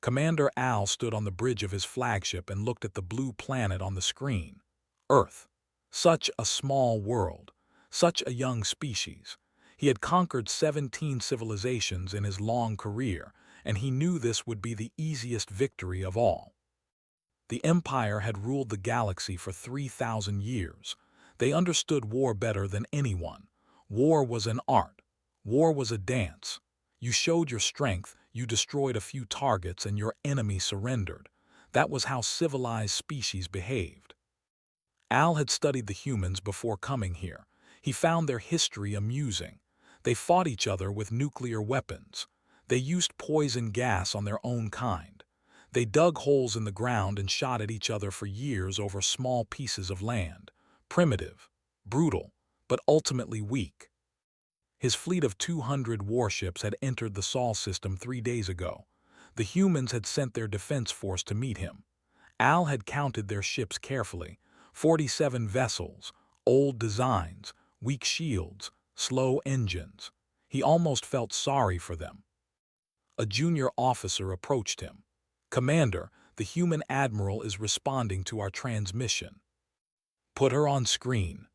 Commander Al stood on the bridge of his flagship and looked at the blue planet on the screen. Earth. Such a small world. Such a young species. He had conquered 17 civilizations in his long career, and he knew this would be the easiest victory of all. The Empire had ruled the galaxy for 3,000 years. They understood war better than anyone. War was an art. War was a dance. You showed your strength, you destroyed a few targets, and your enemy surrendered. That was how civilized species behaved. Al had studied the humans before coming here. He found their history amusing. They fought each other with nuclear weapons. They used poison gas on their own kind. They dug holes in the ground and shot at each other for years over small pieces of land. Primitive, brutal, but ultimately weak. His fleet of 200 warships had entered the Sol system 3 days ago. The humans had sent their defense force to meet him. Al had counted their ships carefully. 47 vessels, old designs, weak shields, slow engines. He almost felt sorry for them. A junior officer approached him. "Commander, the human admiral is responding to our transmission." "Put her on screen."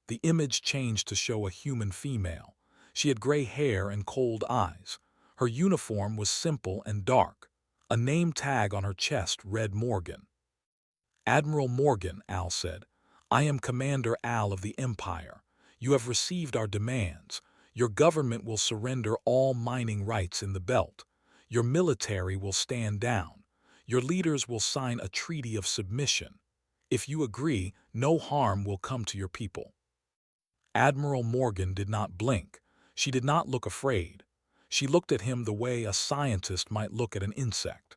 The image changed to show a human female. She had gray hair and cold eyes. Her uniform was simple and dark. A name tag on her chest read Morgan. "Admiral Morgan," Al said, "I am Commander Al of the Empire. You have received our demands. Your government will surrender all mining rights in the belt. Your military will stand down. Your leaders will sign a treaty of submission. If you agree, no harm will come to your people." Admiral Morgan did not blink. She did not look afraid. She looked at him the way a scientist might look at an insect.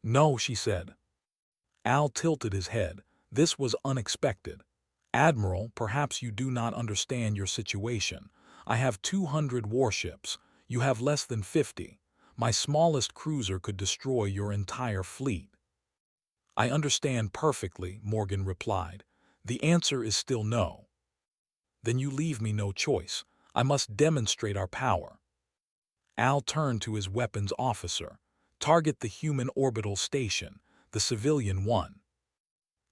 "No," she said. Al tilted his head. This was unexpected. "Admiral, perhaps you do not understand your situation. I have 200 warships. You have less than 50. My smallest cruiser could destroy your entire fleet." "I understand perfectly," Morgan replied. "The answer is still no." "Then you leave me no choice. I must demonstrate our power." Al turned to his weapons officer. "Target the human orbital station, the civilian one."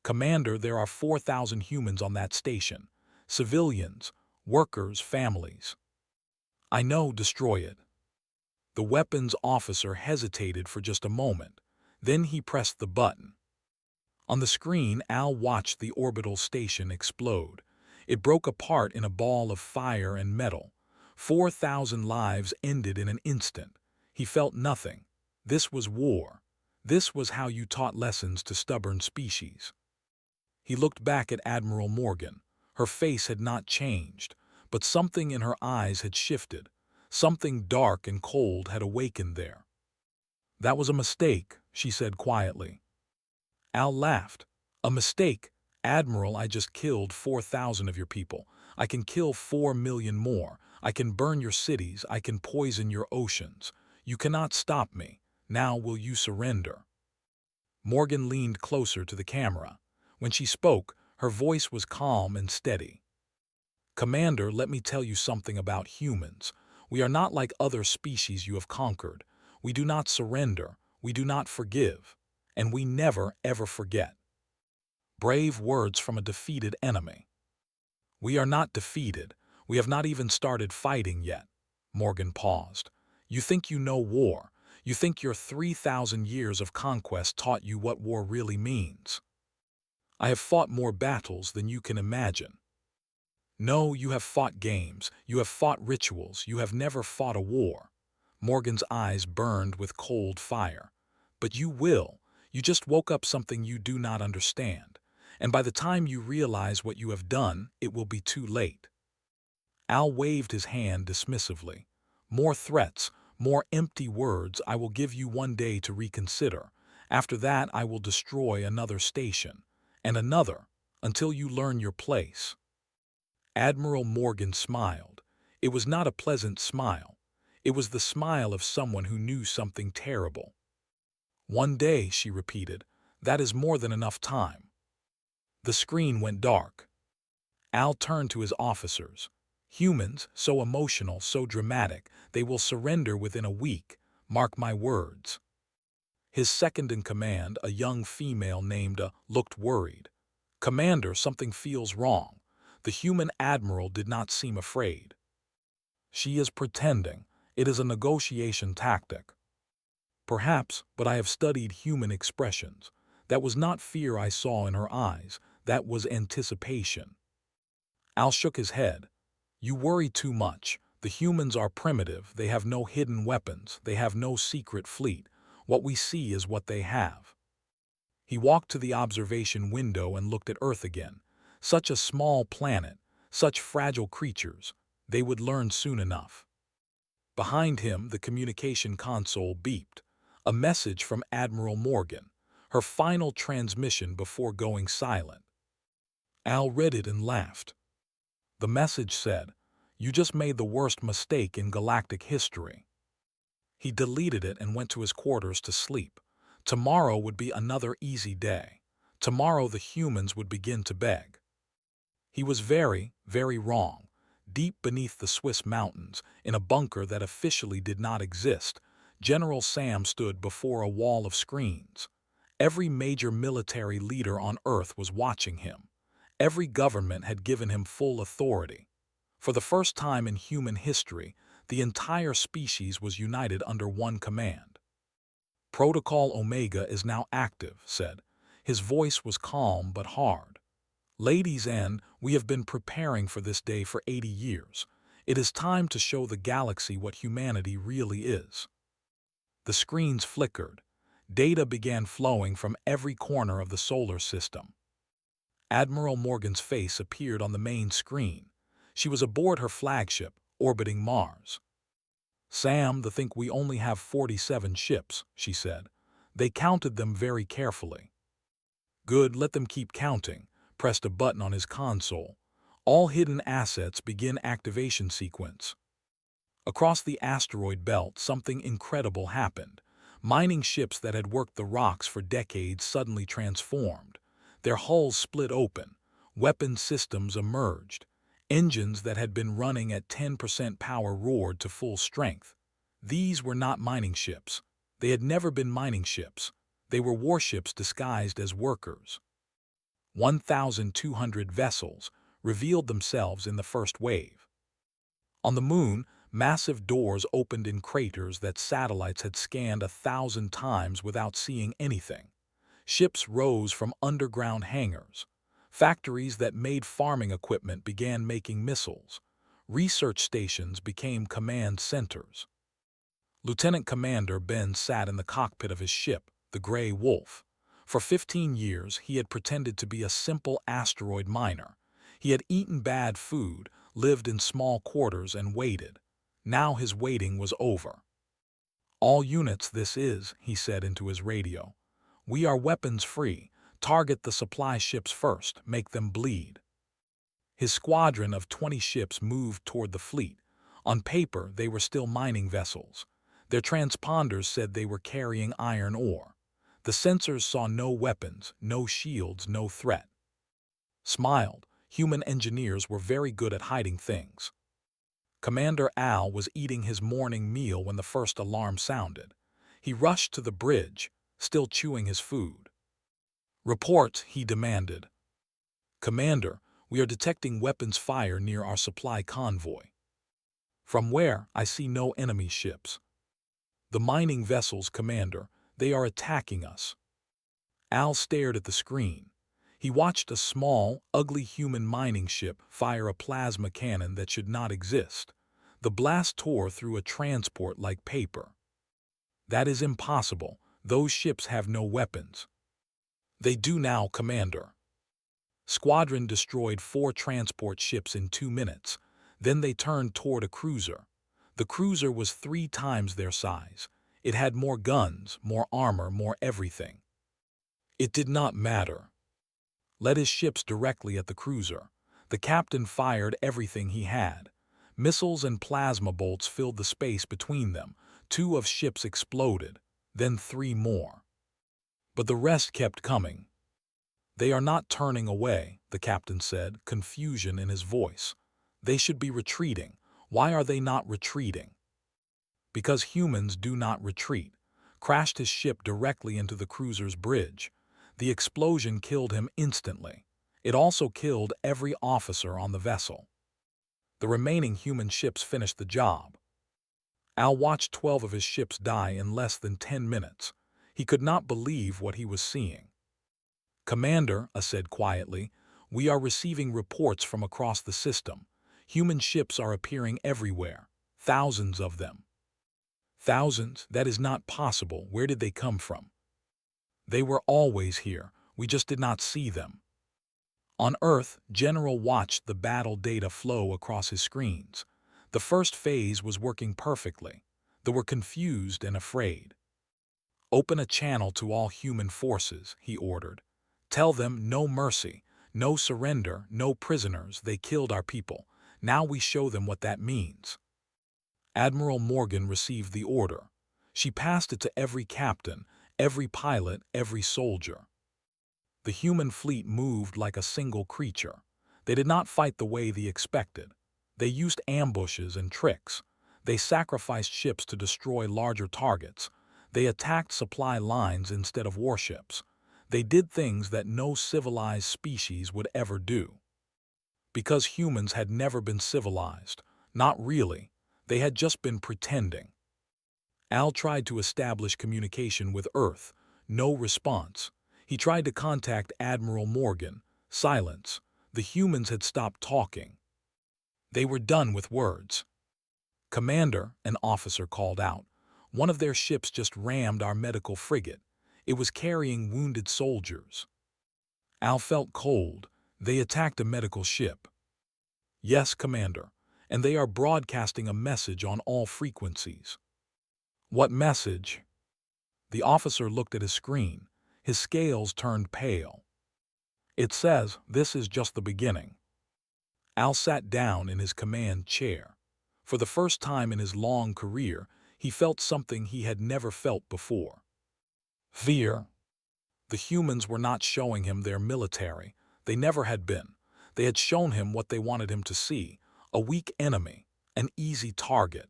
"Commander, there are 4,000 humans on that station. Civilians, workers, families." "I know, destroy it." The weapons officer hesitated for just a moment. Then he pressed the button. On the screen, Al watched the orbital station explode. It broke apart in a ball of fire and metal. 4,000 lives ended in an instant. He felt nothing. This was war. This was how you taught lessons to stubborn species. He looked back at Admiral Morgan. Her face had not changed, but something in her eyes had shifted. Something dark and cold had awakened there. "That was a mistake," she said quietly. Al laughed. "A mistake? Admiral, I just killed 4,000 of your people. I can kill 4 million more. I can burn your cities. I can poison your oceans. You cannot stop me. Now will you surrender?" Morgan leaned closer to the camera. When she spoke, her voice was calm and steady. "Commander, let me tell you something about humans. We are not like other species you have conquered. We do not surrender. We do not forgive. And we never, ever forget." Brave words from a defeated enemy. "We are not defeated. We have not even started fighting yet." Morgan paused. "You think you know war. You think your 3,000 years of conquest taught you what war really means. I have fought more battles than you can imagine." "No, you have fought games. You have fought rituals. You have never fought a war." Morgan's eyes burned with cold fire. "But you will. You just woke up something you do not understand. And by the time you realize what you have done, it will be too late." Al waved his hand dismissively. "More threats, more empty words. I will give you 1 day to reconsider. After that, I will destroy another station, and another, until you learn your place." Admiral Morgan smiled. It was not a pleasant smile. It was the smile of someone who knew something terrible. "1 day," she repeated. "That is more than enough time." The screen went dark. Al turned to his officers. "Humans, so emotional, so dramatic, they will surrender within a week. Mark my words." His second-in-command, a young female named looked worried. "Commander, something feels wrong." The human admiral did not seem afraid. "She is pretending. It is a negotiation tactic." "Perhaps, but I have studied human expressions. That was not fear I saw in her eyes. That was anticipation." Al shook his head. "You worry too much. The humans are primitive. They have no hidden weapons. They have no secret fleet. What we see is what they have." He walked to the observation window and looked at Earth again. Such a small planet, such fragile creatures. They would learn soon enough. Behind him, the communication console beeped. A message from Admiral Morgan, her final transmission before going silent. Al read it and laughed. The message said, "You just made the worst mistake in galactic history." He deleted it and went to his quarters to sleep. Tomorrow would be another easy day. Tomorrow the humans would begin to beg. He was very, very wrong. Deep beneath the Swiss mountains, in a bunker that officially did not exist, General Sam stood before a wall of screens. Every major military leader on Earth was watching him. Every government had given him full authority. For the first time in human history, the entire species was united under one command. "Protocol Omega is now active," said. His voice was calm but hard. "Ladies and we have been preparing for this day for 80 years. It is time to show the galaxy what humanity really is." The screens flickered. Data began flowing from every corner of the solar system. Admiral Morgan's face appeared on the main screen. She was aboard her flagship, orbiting Mars. "Sam, they think we only have 47 ships," she said. "They counted them very carefully." "Good, let them keep counting," pressed a button on his console. "All hidden assets begin activation sequence." Across the asteroid belt, something incredible happened. Mining ships that had worked the rocks for decades suddenly transformed. Their hulls split open. Weapon systems emerged. Engines that had been running at 10% power roared to full strength. These were not mining ships. They had never been mining ships. They were warships disguised as workers. 1,200 vessels revealed themselves in the first wave. On the moon, massive doors opened in craters that satellites had scanned 1,000 times without seeing anything. Ships rose from underground hangars. Factories that made farming equipment began making missiles. Research stations became command centers. Lieutenant Commander Ben sat in the cockpit of his ship, the Gray Wolf. For 15 years, he had pretended to be a simple asteroid miner. He had eaten bad food, lived in small quarters, and waited. Now his waiting was over. "All units, this is," he said into his radio. "We are weapons-free. Target the supply ships first. Make them bleed." His squadron of 20 ships moved toward the fleet. On paper, they were still mining vessels. Their transponders said they were carrying iron ore. The sensors saw no weapons, no shields, no threat. Smiled. Human engineers were very good at hiding things. Commander Al was eating his morning meal when the first alarm sounded. He rushed to the bridge, still chewing his food. "Report," he demanded. "Commander, we are detecting weapons fire near our supply convoy." "From where? I see no enemy ships." "The mining vessels, Commander. They are attacking us." Al stared at the screen. He watched a small, ugly human mining ship fire a plasma cannon that should not exist. The blast tore through a transport like paper. "That is impossible. Those ships have no weapons." "They do now, Commander." Squadron destroyed 4 transport ships in 2 minutes. Then they turned toward a cruiser. The cruiser was 3 times their size. It had more guns, more armor, more everything. It did not matter. Led his ships directly at the cruiser. The captain fired everything he had. Missiles and plasma bolts filled the space between them. 2 of ships exploded, then 3 more. But the rest kept coming. "They are not turning away," the captain said, confusion in his voice. "They should be retreating. Why are they not retreating?" "Because humans do not retreat. crashed his ship directly into the cruiser's bridge. The explosion killed him instantly. It also killed every officer on the vessel. The remaining human ships finished the job. Al watched 12 of his ships die in less than 10 minutes. He could not believe what he was seeing. "Commander," I said quietly, "we are receiving reports from across the system. Human ships are appearing everywhere. Thousands of them." "Thousands? That is not possible. Where did they come from?" "They were always here. We just did not see them." On Earth, General watched the battle data flow across his screens. The first phase was working perfectly. They were confused and afraid. "Open a channel to all human forces," he ordered. "Tell them no mercy, no surrender, no prisoners. They killed our people. Now we show them what that means." Admiral Morgan received the order. She passed it to every captain, every pilot, every soldier. The human fleet moved like a single creature. They did not fight the way they expected. They used ambushes and tricks. They sacrificed ships to destroy larger targets. They attacked supply lines instead of warships. They did things that no civilized species would ever do. Because humans had never been civilized. Not really. They had just been pretending. Al tried to establish communication with Earth. No response. He tried to contact Admiral Morgan. Silence. The humans had stopped talking. They were done with words. "Commander," an officer called out, "one of their ships just rammed our medical frigate. It was carrying wounded soldiers." Al felt cold. "They attacked a medical ship." "Yes, Commander, and they are broadcasting a message on all frequencies." "What message?" The officer looked at his screen. His scales turned pale. "It says, 'This is just the beginning.'" Al sat down in his command chair. For the first time in his long career, he felt something he had never felt before. Fear. The humans were not showing him their military. They never had been. They had shown him what they wanted him to see: a weak enemy, an easy target.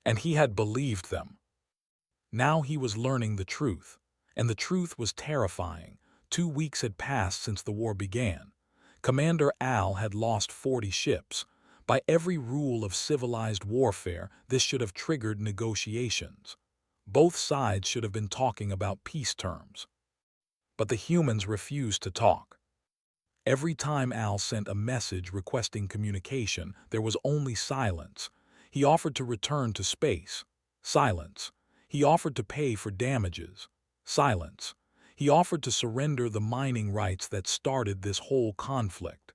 And he had believed them. Now he was learning the truth, and the truth was terrifying. 2 weeks had passed since the war began. Commander Al had lost 40 ships. By every rule of civilized warfare, this should have triggered negotiations. Both sides should have been talking about peace terms. But the humans refused to talk. Every time Al sent a message requesting communication, there was only silence. He offered to return to space. Silence. He offered to pay for damages. Silence. He offered to surrender the mining rights that started this whole conflict.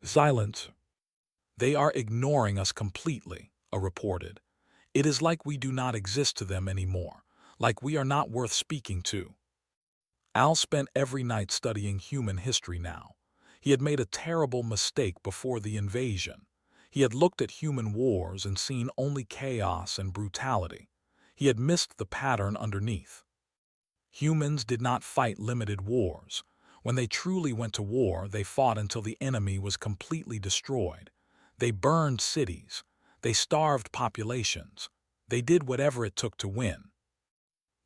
Silence. "They are ignoring us completely," a reported. "It is like we do not exist to them anymore, like we are not worth speaking to." Al spent every night studying human history now. He had made a terrible mistake before the invasion. He had looked at human wars and seen only chaos and brutality. He had missed the pattern underneath. Humans did not fight limited wars. When they truly went to war, they fought until the enemy was completely destroyed. They burned cities. They starved populations. They did whatever it took to win.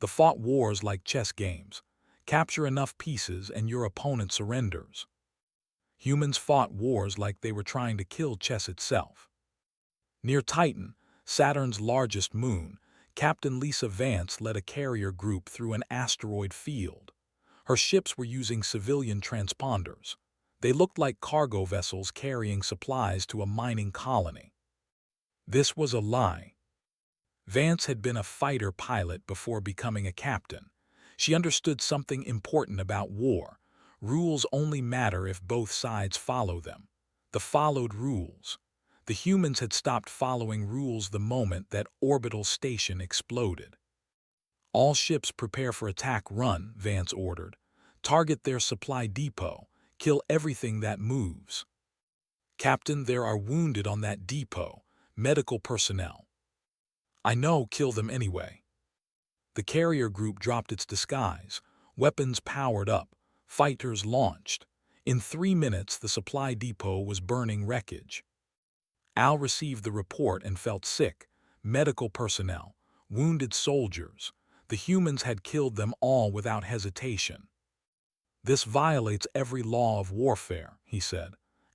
They fought wars like chess games. Capture enough pieces and your opponent surrenders. Humans fought wars like they were trying to kill chess itself. Near Titan, Saturn's largest moon, Captain Lisa Vance led a carrier group through an asteroid field. Her ships were using civilian transponders. They looked like cargo vessels carrying supplies to a mining colony. This was a lie. Vance had been a fighter pilot before becoming a captain. She understood something important about war. Rules only matter if both sides follow them. They followed rules. The humans had stopped following rules the moment that orbital station exploded. "All ships prepare for attack run," Vance ordered. "Target their supply depot. Kill everything that moves." "Captain, there are wounded on that depot. Medical personnel." "I know, kill them anyway." The carrier group dropped its disguise. Weapons powered up. Fighters launched. In 3 minutes, the supply depot was burning wreckage. Al received the report and felt sick. Medical personnel. Wounded soldiers. The humans had killed them all without hesitation. "This violates every law of warfare," he said.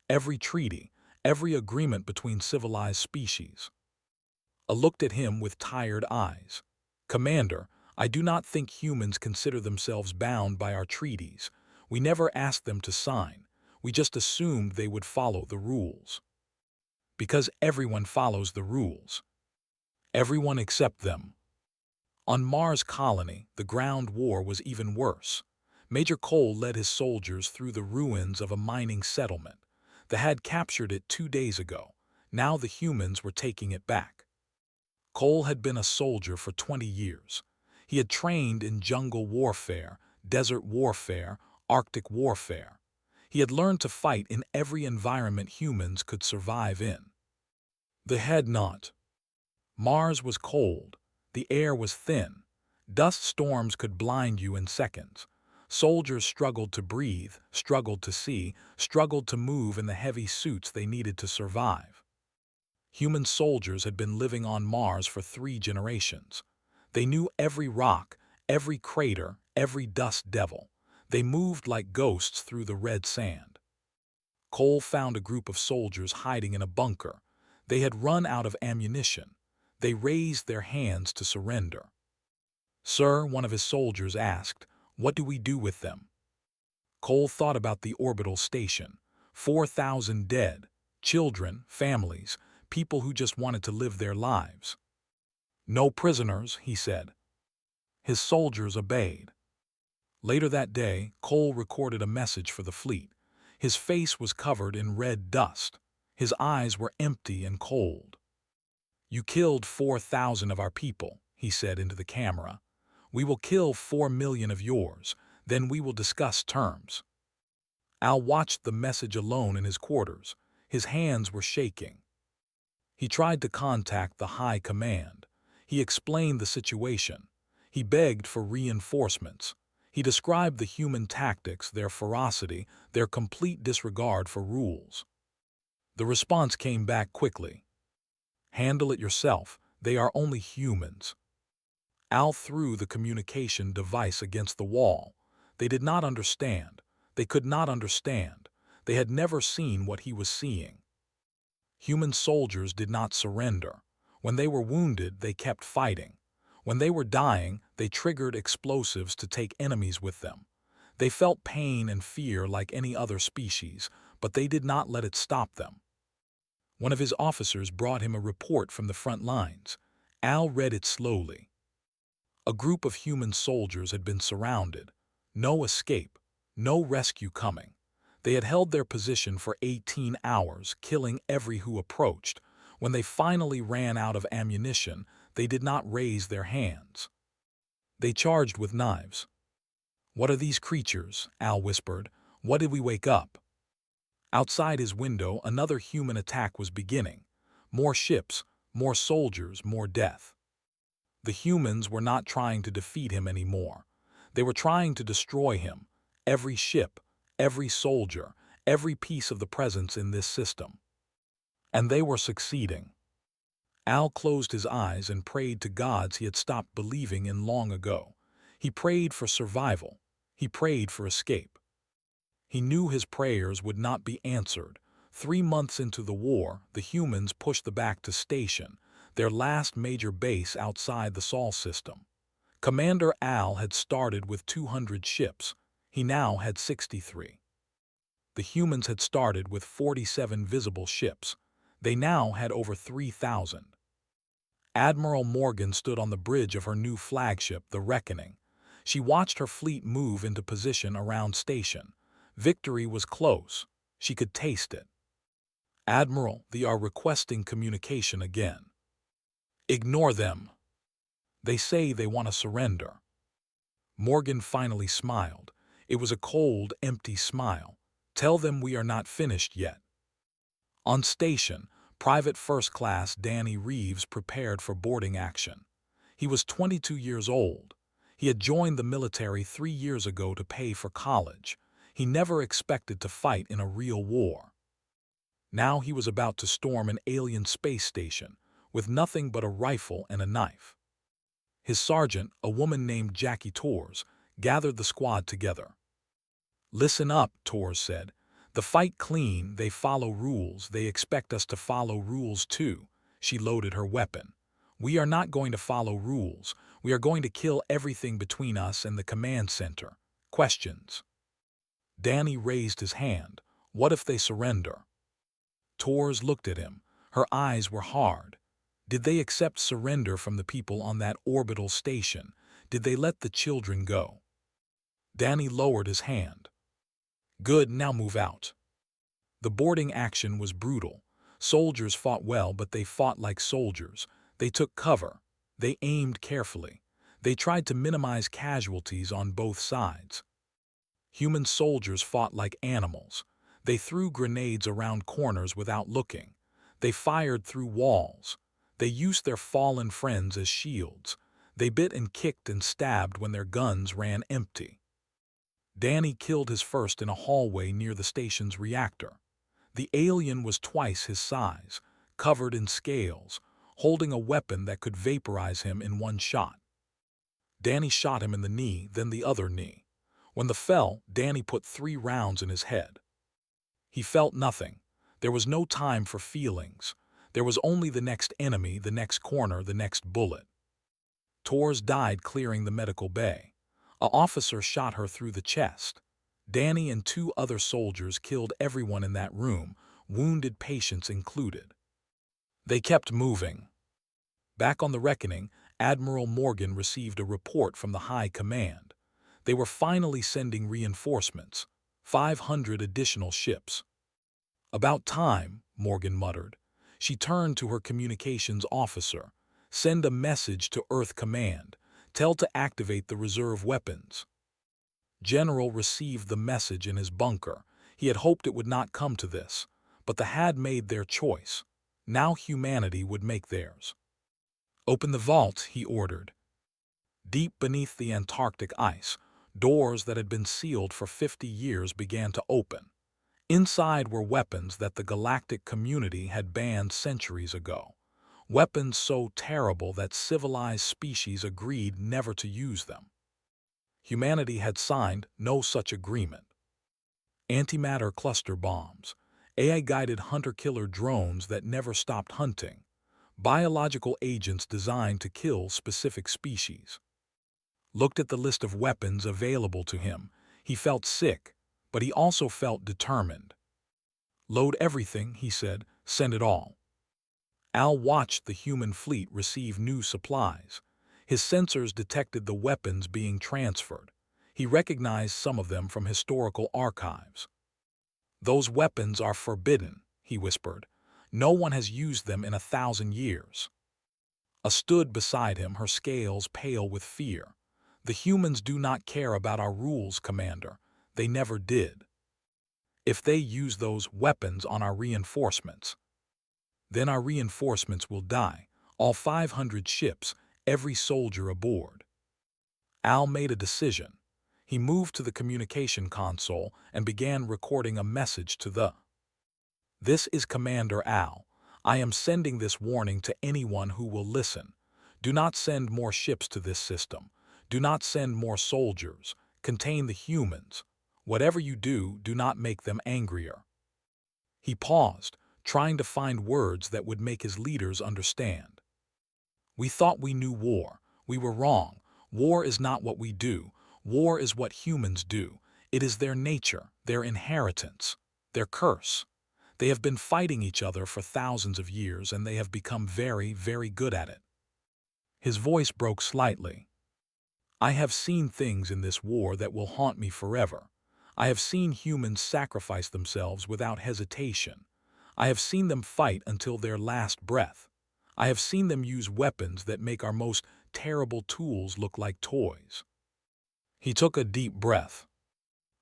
"Every treaty, every agreement between civilized species." I looked at him with tired eyes. "Commander, I do not think humans consider themselves bound by our treaties. We never asked them to sign. We just assumed they would follow the rules." "Because everyone follows the rules. Everyone except them." On Mars colony, the ground war was even worse. Major Cole led his soldiers through the ruins of a mining settlement. They had captured it 2 days ago. Now the humans were taking it back. Cole had been a soldier for 20 years. He had trained in jungle warfare, desert warfare, Arctic warfare. He had learned to fight in every environment humans could survive in. They had not. Mars was cold. The air was thin. Dust storms could blind you in seconds. Soldiers struggled to breathe, struggled to see, struggled to move in the heavy suits they needed to survive. Human soldiers had been living on Mars for 3 generations. They knew every rock, every crater, every dust devil. They moved like ghosts through the red sand. Cole found a group of soldiers hiding in a bunker. They had run out of ammunition. They raised their hands to surrender. "Sir," one of his soldiers asked, "what do we do with them?" Cole thought about the orbital station. 4,000 dead, children, families, people who just wanted to live their lives. "No prisoners," he said. His soldiers obeyed. Later that day, Cole recorded a message for the fleet. His face was covered in red dust. His eyes were empty and cold. "You killed 4,000 of our people," he said into the camera. "We will kill 4 million of yours. Then we will discuss terms." Al watched the message alone in his quarters. His hands were shaking. He tried to contact the high command. He explained the situation. He begged for reinforcements. He described the human tactics, their ferocity, their complete disregard for rules. The response came back quickly. "Handle it yourself. They are only humans." Al threw the communication device against the wall. They did not understand. They could not understand. They had never seen what he was seeing. Human soldiers did not surrender. When they were wounded, they kept fighting. When they were dying, they triggered explosives to take enemies with them. They felt pain and fear like any other species, but they did not let it stop them. One of his officers brought him a report from the front lines. Al read it slowly. A group of human soldiers had been surrounded. No escape, no rescue coming. They had held their position for 18 hours, killing every who approached. When they finally ran out of ammunition, they did not raise their hands. They charged with knives. "What are these creatures?" Al whispered. "What did we wake up?" Outside his window, another human attack was beginning. More ships, more soldiers, more death. The humans were not trying to defeat him anymore. They were trying to destroy him. Every ship, every soldier, every piece of the presence in this system. And they were succeeding. Al closed his eyes and prayed to gods he had stopped believing in long ago. He prayed for survival. He prayed for escape. He knew his prayers would not be answered. 3 months into the war, the humans pushed the back to Station, their last major base outside the Sol system. Commander Al had started with 200 ships. He now had 63. The humans had started with 47 visible ships. They now had over 3,000. Admiral Morgan stood on the bridge of her new flagship, the Reckoning. She watched her fleet move into position around Station. Victory was close. She could taste it. "Admiral, they are requesting communication again." "Ignore them. They say they want to surrender." Morgan finally smiled. It was a cold, empty smile. "Tell them we are not finished yet." On Station, Private First Class Danny Reeves prepared for boarding action. He was 22 years old. He had joined the military 3 years ago to pay for college. He never expected to fight in a real war. Now he was about to storm an alien space station with nothing but a rifle and a knife. His sergeant, a woman named Jackie Tors, gathered the squad together. "Listen up," Tors said. "The fight clean, they follow rules, they expect us to follow rules too." She loaded her weapon. "We are not going to follow rules. We are going to kill everything between us and the command center. Questions?" Danny raised his hand. "What if they surrender?" Tors looked at him. Her eyes were hard. Did they accept surrender from the people on that orbital station? Did they let the children go? Danny lowered his hand. "Good, now move out." The boarding action was brutal. Soldiers fought well, but they fought like soldiers. They took cover. They aimed carefully. They tried to minimize casualties on both sides. Human soldiers fought like animals. They threw grenades around corners without looking. They fired through walls. They used their fallen friends as shields. They bit and kicked and stabbed when their guns ran empty. Danny killed his first in a hallway near the station's reactor. The alien was twice his size, covered in scales, holding a weapon that could vaporize him in one shot. Danny shot him in the knee, then the other knee. When the fell, Danny put 3 rounds in his head. He felt nothing. There was no time for feelings. There was only the next enemy, the next corner, the next bullet. Tors died clearing the medical bay. An officer shot her through the chest. Danny and 2 other soldiers killed everyone in that room, wounded patients included. They kept moving. Back on the Reckoning, Admiral Morgan received a report from the High Command. They were finally sending reinforcements, 500 additional ships. "About time," Morgan muttered. She turned to her communications officer. "Send a message to Earth Command. Tell to activate the reserve weapons." General received the message in his bunker. He had hoped it would not come to this, but the had made their choice. Now humanity would make theirs. "Open the vault," he ordered. Deep beneath the Antarctic ice, doors that had been sealed for 50 years began to open. Inside were weapons that the galactic community had banned centuries ago. Weapons so terrible that civilized species agreed never to use them. Humanity had signed no such agreement. Antimatter cluster bombs, AI-guided hunter-killer drones that never stopped hunting, biological agents designed to kill specific species. Looked at the list of weapons available to him. He felt sick, but he also felt determined. "Load everything," he said. "Send it all." Al watched the human fleet receive new supplies. His sensors detected the weapons being transferred. He recognized some of them from historical archives. "Those weapons are forbidden," he whispered. "No one has used them in 1,000 years." A stood beside him, her scales pale with fear. "The humans do not care about our rules, Commander. They never did. If they use those weapons on our reinforcements, then our reinforcements will die. All 500 ships, every soldier aboard." Al made a decision. He moved to the communication console and began recording a message to the. "This is Commander Al. I am sending this warning to anyone who will listen. Do not send more ships to this system. Do not send more soldiers. Contain the humans. Whatever you do, do not make them angrier." He paused, trying to find words that would make his leaders understand. "We thought we knew war. We were wrong. War is not what we do. War is what humans do. It is their nature, their inheritance, their curse. They have been fighting each other for thousands of years, and they have become very, very good at it." His voice broke slightly. "I have seen things in this war that will haunt me forever. I have seen humans sacrifice themselves without hesitation. I have seen them fight until their last breath. I have seen them use weapons that make our most terrible tools look like toys." He took a deep breath.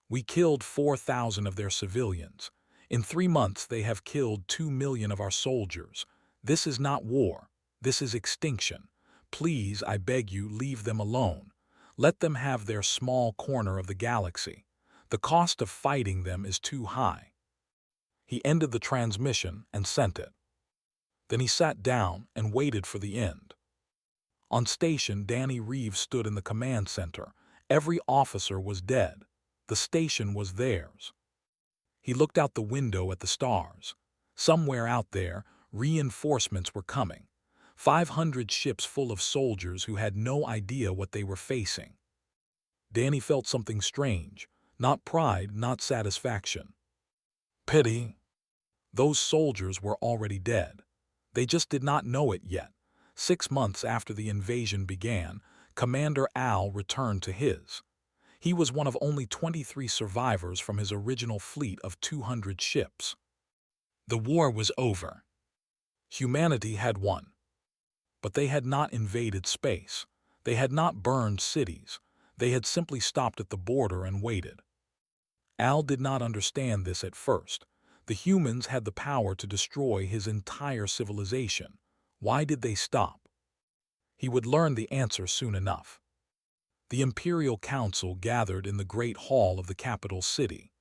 "We killed 4,000 of their civilians. In 3 months they have killed 2 million of our soldiers. This is not war. This is extinction. Please, I beg you, leave them alone. Let them have their small corner of the galaxy. The cost of fighting them is too high." He ended the transmission and sent it. Then he sat down and waited for the end. On station, Danny Reeves stood in the command center. Every officer was dead. The station was theirs. He looked out the window at the stars. Somewhere out there, reinforcements were coming. 500 ships full of soldiers who had no idea what they were facing. Danny felt something strange. Not pride, not satisfaction. Pity. Those soldiers were already dead. They just did not know it yet. 6 months after the invasion began, Commander Al returned to his. He was one of only 23 survivors from his original fleet of 200 ships. The war was over. Humanity had won. But they had not invaded space. They had not burned cities. They had simply stopped at the border and waited. Al did not understand this at first. The humans had the power to destroy his entire civilization. Why did they stop? He would learn the answer soon enough. The Imperial Council gathered in the Great Hall of the capital city.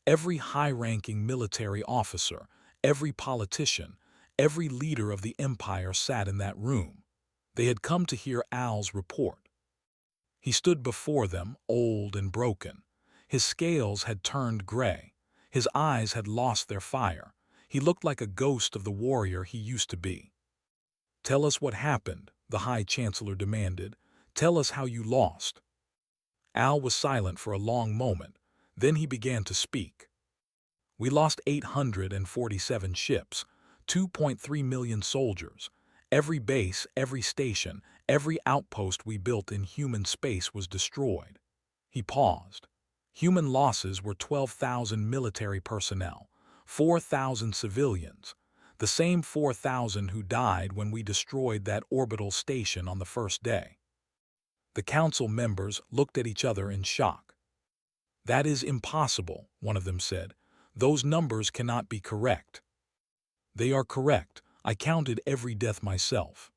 Every high-ranking military officer, every politician, every leader of the Empire sat in that room. They had come to hear Al's report. He stood before them, old and broken. His scales had turned gray. His eyes had lost their fire. He looked like a ghost of the warrior he used to be. "Tell us what happened," the High Chancellor demanded. "Tell us how you lost." Al was silent for a long moment. Then he began to speak. "We lost 847 ships, 2.3 million soldiers. Every base, every station, every outpost we built in human space was destroyed." He paused. Human losses were 12,000 military personnel, 4,000 civilians, the same 4,000 who died when we destroyed that orbital station on the first day. The council members looked at each other in shock. "That is impossible," one of them said. "Those numbers cannot be correct." "They are correct. I counted every death myself."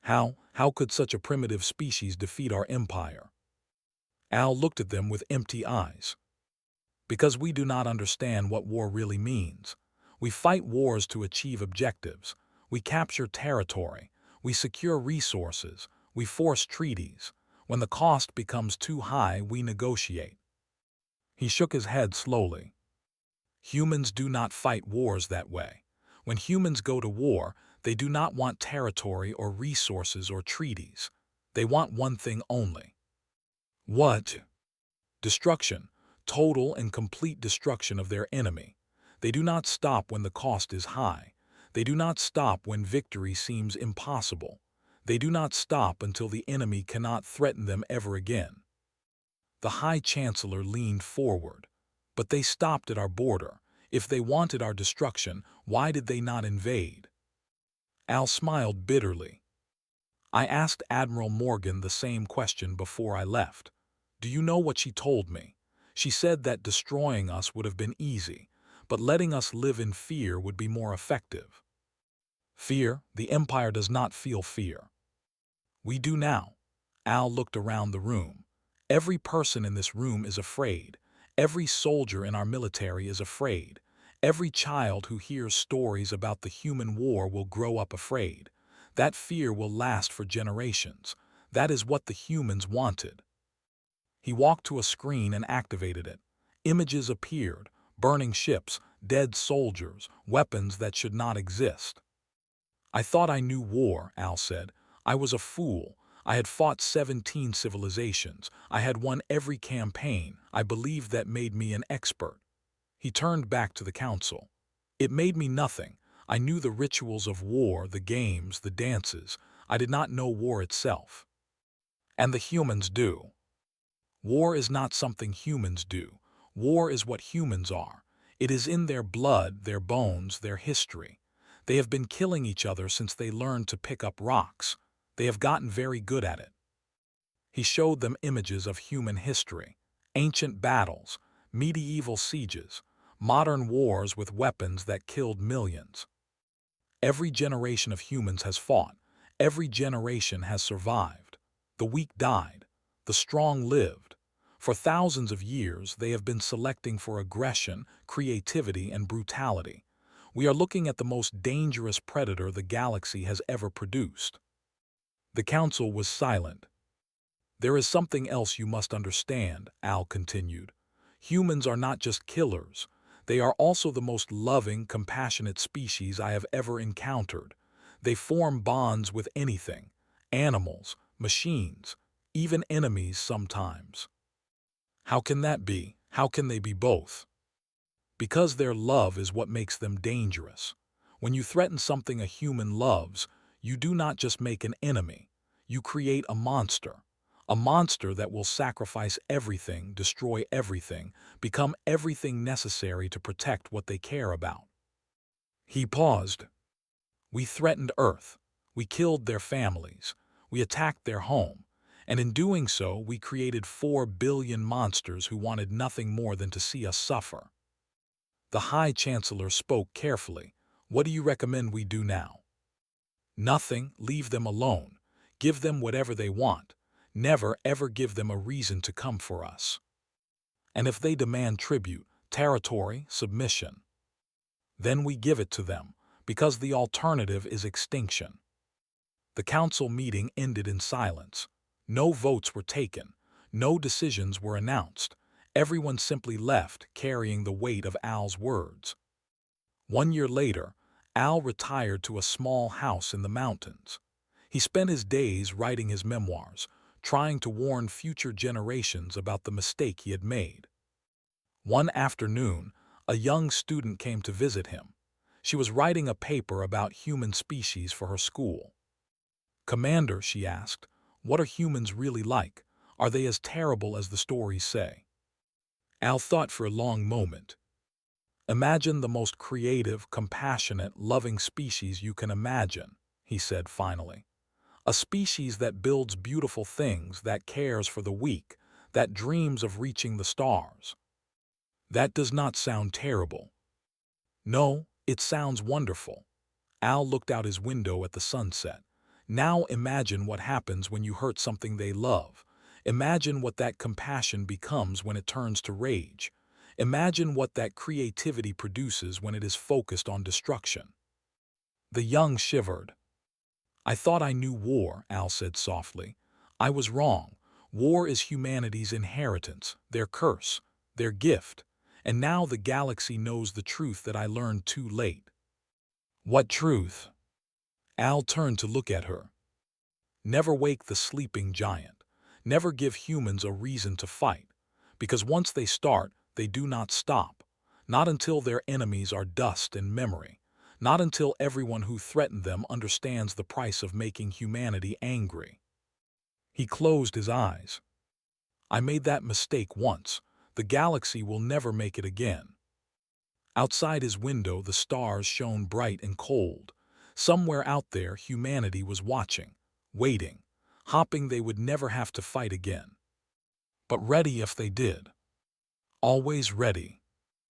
How could such a primitive species defeat our empire?" Al looked at them with empty eyes. "Because we do not understand what war really means. We fight wars to achieve objectives. We capture territory. We secure resources. We force treaties. When the cost becomes too high, we negotiate." He shook his head slowly. "Humans do not fight wars that way. When humans go to war, they do not want territory or resources or treaties. They want one thing only." "What?" "Destruction. Total and complete destruction of their enemy. They do not stop when the cost is high. They do not stop when victory seems impossible. They do not stop until the enemy cannot threaten them ever again." The High Chancellor leaned forward. "But they stopped at our border. If they wanted our destruction, why did they not invade?" Al smiled bitterly. "I asked Admiral Morgan the same question before I left. Do you know what she told me? She said that destroying us would have been easy, but letting us live in fear would be more effective." "Fear? The Empire does not feel fear." "We do now." Al looked around the room. "Every person in this room is afraid. Every soldier in our military is afraid. Every child who hears stories about the human war will grow up afraid. That fear will last for generations. That is what the humans wanted." He walked to a screen and activated it. Images appeared: burning ships, dead soldiers, weapons that should not exist. "I thought I knew war," Al said. "I was a fool. I had fought 17 civilizations. I had won every campaign. I believed that made me an expert." He turned back to the council. "It made me nothing. I knew the rituals of war, the games, the dances. I did not know war itself." "And the humans do." "War is not something humans do. War is what humans are. It is in their blood, their bones, their history. They have been killing each other since they learned to pick up rocks. They have gotten very good at it." He showed them images of human history: ancient battles, medieval sieges, modern wars with weapons that killed millions. Every generation of humans has fought. Every generation has survived. The weak died. The strong lived. For thousands of years, they have been selecting for aggression, creativity, and brutality. We are looking at the most dangerous predator the galaxy has ever produced. The council was silent. "There is something else you must understand," Al continued. "Humans are not just killers. They are also the most loving, compassionate species I have ever encountered. They form bonds with anything, animals, machines, even enemies sometimes." "How can that be? How can they be both?" "Because their love is what makes them dangerous. When you threaten something a human loves, you do not just make an enemy, you create a monster. A monster that will sacrifice everything, destroy everything, become everything necessary to protect what they care about." He paused. "We threatened Earth. We killed their families. We attacked their home. And in doing so, we created 4 billion monsters who wanted nothing more than to see us suffer." The High Chancellor spoke carefully. "What do you recommend we do now?" "Nothing. Leave them alone. Give them whatever they want. Never ever give them a reason to come for us. And if they demand tribute, territory, submission, then we give it to them, because the alternative is extinction." The council meeting ended in silence. No votes were taken. No decisions were announced. Everyone simply left, carrying the weight of Al's words. 1 year later, Al retired to a small house in the mountains. He spent his days writing his memoirs, trying to warn future generations about the mistake he had made. One afternoon, a young student came to visit him. She was writing a paper about human species for her school. "Commander," she asked, "what are humans really like? Are they as terrible as the stories say?" Al thought for a long moment. "Imagine the most creative, compassionate, loving species you can imagine," he said finally. "A species that builds beautiful things, that cares for the weak, that dreams of reaching the stars." "That does not sound terrible." "No, it sounds wonderful." Al looked out his window at the sunset. "Now imagine what happens when you hurt something they love. Imagine what that compassion becomes when it turns to rage. Imagine what that creativity produces when it is focused on destruction." The young shivered. "I thought I knew war," Al said softly. "I was wrong. War is humanity's inheritance, their curse, their gift. And now the galaxy knows the truth that I learned too late." "What truth?" Al turned to look at her. "Never wake the sleeping giant. Never give humans a reason to fight. Because once they start, they do not stop. Not until their enemies are dust and memory. Not until everyone who threatened them understands the price of making humanity angry." He closed his eyes. "I made that mistake once. The galaxy will never make it again." Outside his window, the stars shone bright and cold. Somewhere out there, humanity was watching, waiting, hoping they would never have to fight again. But ready if they did. Always ready.